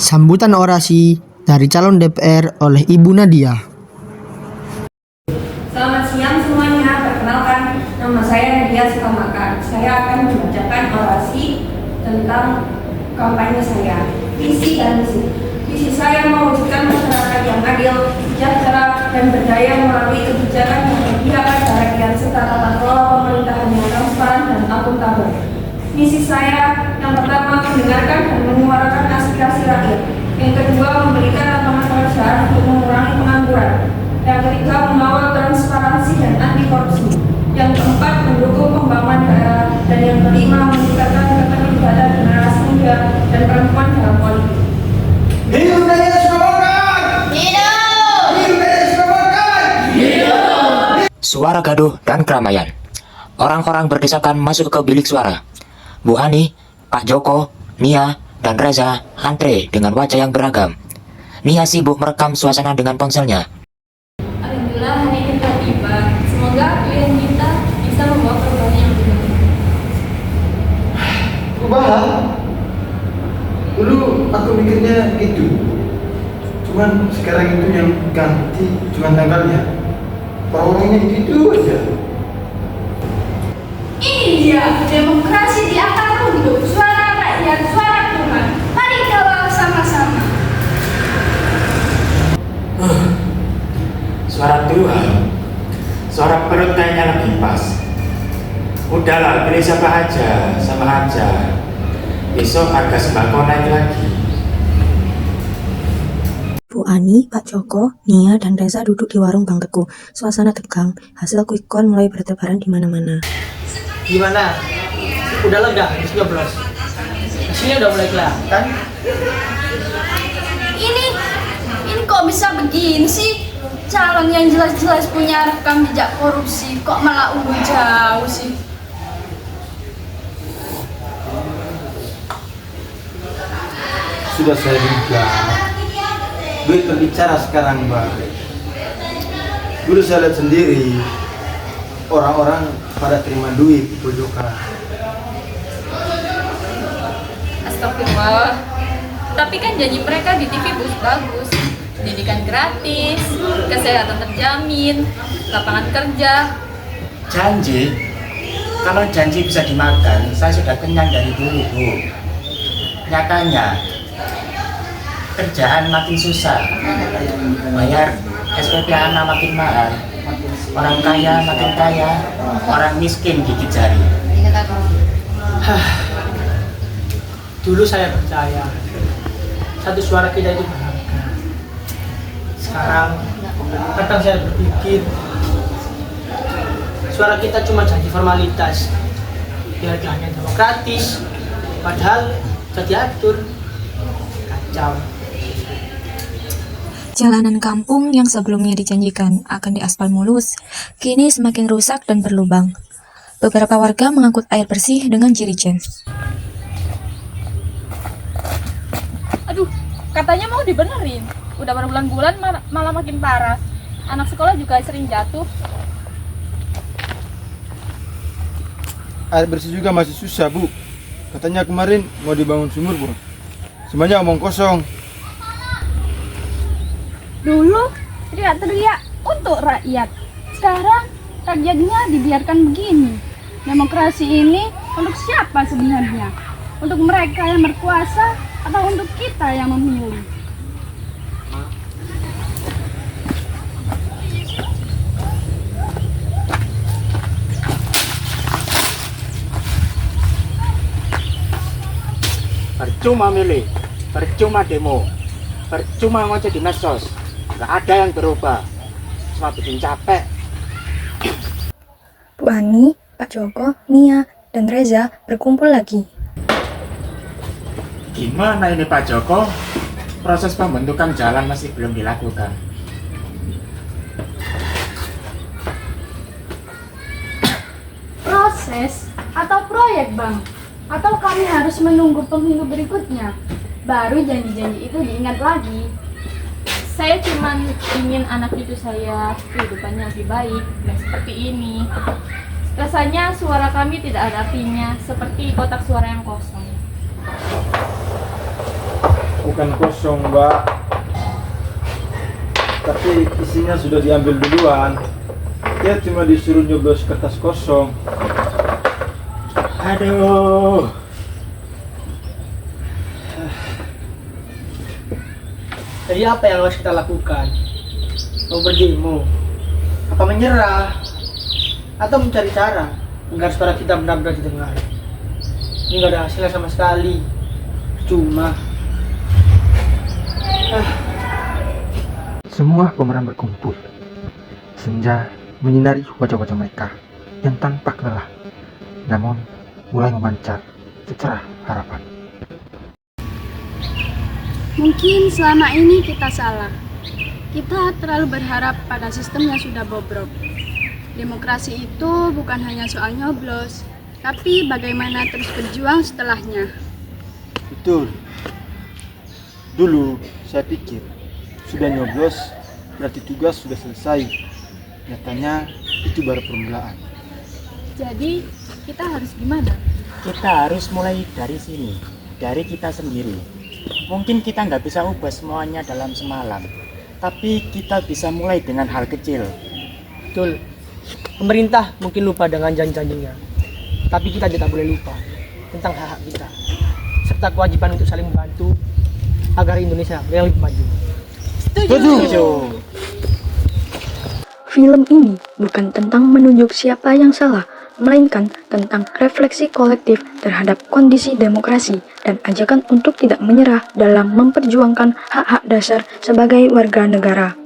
Sambutan orasi dari calon DPR oleh Ibu Nadia. Selamat siang semuanya, perkenalkan nama saya Nadia Sukamakan. Saya akan membacakan orasi tentang kampanye saya. Visi dan misi. Visi saya mewujudkan masyarakat yang adil, sejahtera, dan berdaya melalui kebijakan yang berpihak pada rakyat serta tata kelola pemerintahan yang transparan dan akuntabel. Misi saya yang pertama mendengarkan dan menyuarakan aspirasi rakyat. Yang kedua memberikan lapangan pekerjaan untuk mengurangi pengangguran. Yang ketiga mengawal transparansi dan anti korupsi. Yang keempat mendukung pembangunan daerah. Dan yang kelima meningkatkan keterlibatan generasi muda dan perempuan dalam politik. Hidup Nadia Sukamakan! Hidup! Hidup Nadia Sukamakan! Hidup! Suara gaduh dan keramaian. Orang-orang berdesakan masuk ke bilik suara. Bu Hani, Pak Joko, Nia, dan Reza antre dengan wajah yang beragam. Nia sibuk merekam suasana dengan ponselnya. Alhamdulillah hari ini telah tiba. Semoga pilihan kita bisa membawa perubahan yang benar. Perubahan? Dulu aku mikirnya itu. Cuman sekarang itu yang ganti cuman tanggalnya. Orang-orangnya itu aja. Ini dia demokrasi di akar rumput, suara rakyat, suara Tuhan. Mari kawal sama-sama. Suara Tuhan, suara perut kayaknya lebih pas. Udahlah, pilih siapa aja, sama aja. Besok harga sembako naik lagi. Bu Ani, Pak Joko, Nia, dan Reza duduk di warung Bang Teguh. Suasana tegang, hasil quick count mulai bertebaran di mana-mana. Gimana? Udah lega habis nyoblos? Hasilnya udah mulai kelihatan. Ini kok bisa begini sih? Calon yang jelas-jelas punya rekam jejak korupsi, kok malah unggul jauh sih? Sudah saya duga. Duit berbicara sekarang, Mbak. Dulu saya lihat sendiri orang-orang pada terima duit di pojokan. Astagfirullah. Tapi kan janji mereka di TV bagus. Pendidikan gratis, kesehatan terjamin, lapangan kerja. Janji? Kalau janji bisa dimakan, saya sudah kenyang dari dulu, Bu. Nyatanya, kerjaan makin susah, bayar SPP anak makin mahal, orang kaya makin kaya, orang miskin gigit jari. Dulu saya percaya satu suara kita itu berharga. Sekarang kadang saya berpikir suara kita cuma janji formalitas, biar hanya demokratis, padahal sudah diatur. Kacau. Jalanan kampung yang sebelumnya dijanjikan akan diaspal mulus, kini semakin rusak dan berlubang. Beberapa warga mengangkut air bersih dengan jerigen. Aduh, katanya mau dibenerin. Udah berbulan-bulan malah makin parah. Anak sekolah juga sering jatuh. Air bersih juga masih susah, Bu. Katanya kemarin mau dibangun sumur, Bu. Semuanya omong kosong. Dulu teriak-teriak untuk rakyat. Sekarang rakyatnya dibiarkan begini. Demokrasi ini untuk siapa sebenarnya? Untuk mereka yang berkuasa atau untuk kita yang memilih? Percuma milih, percuma demo, percuma ngoceh di medsos. Gak ada yang berubah, cuma bikin capek. Bu Ani, Pak Joko, Nia, dan Reza berkumpul lagi. Gimana ini Pak Joko? Proses pembentukan jalan masih belum dilakukan. Proses atau proyek, Bang? Atau kami harus menunggu pemilu berikutnya baru janji-janji itu diingat lagi? Saya cuma ingin anak cucu saya kehidupannya lebih baik dan seperti ini. Rasanya suara kami tidak ada artinya, seperti kotak suara yang kosong. bukan kosong, Mbak. Tapi isinya sudah diambil duluan. Dia cuma disuruh nyoblos kertas kosong. Aduh. Jadi apa yang harus kita lakukan? Mau berdemo? Apa menyerah? Atau mencari cara agar suara kita benar-benar didengar? Ini nggak ada hasilnya sama sekali. Cuma Semua pemeran berkumpul. Senja menyinari wajah-wajah mereka yang tanpa lelah, namun mulai memancar secerah harapan. Mungkin selama ini kita salah. Kita terlalu berharap pada sistem yang sudah bobrok. Demokrasi itu bukan hanya soal nyoblos, tapi bagaimana terus berjuang setelahnya. Betul. Dulu saya pikir sudah nyoblos berarti tugas sudah selesai. Nyatanya itu baru permulaan. Jadi, kita harus gimana? Kita harus mulai dari sini, dari kita sendiri. Mungkin kita nggak bisa ubah semuanya dalam semalam, tapi kita bisa mulai dengan hal kecil. betul, pemerintah mungkin lupa dengan janji-janjinya, tapi kita tidak boleh lupa tentang hak-hak kita, serta kewajiban untuk saling membantu agar Indonesia lebih maju. Setuju. Film ini bukan tentang menunjuk siapa yang salah, melainkan tentang refleksi kolektif terhadap kondisi demokrasi dan ajakan untuk tidak menyerah dalam memperjuangkan hak-hak dasar sebagai warga negara.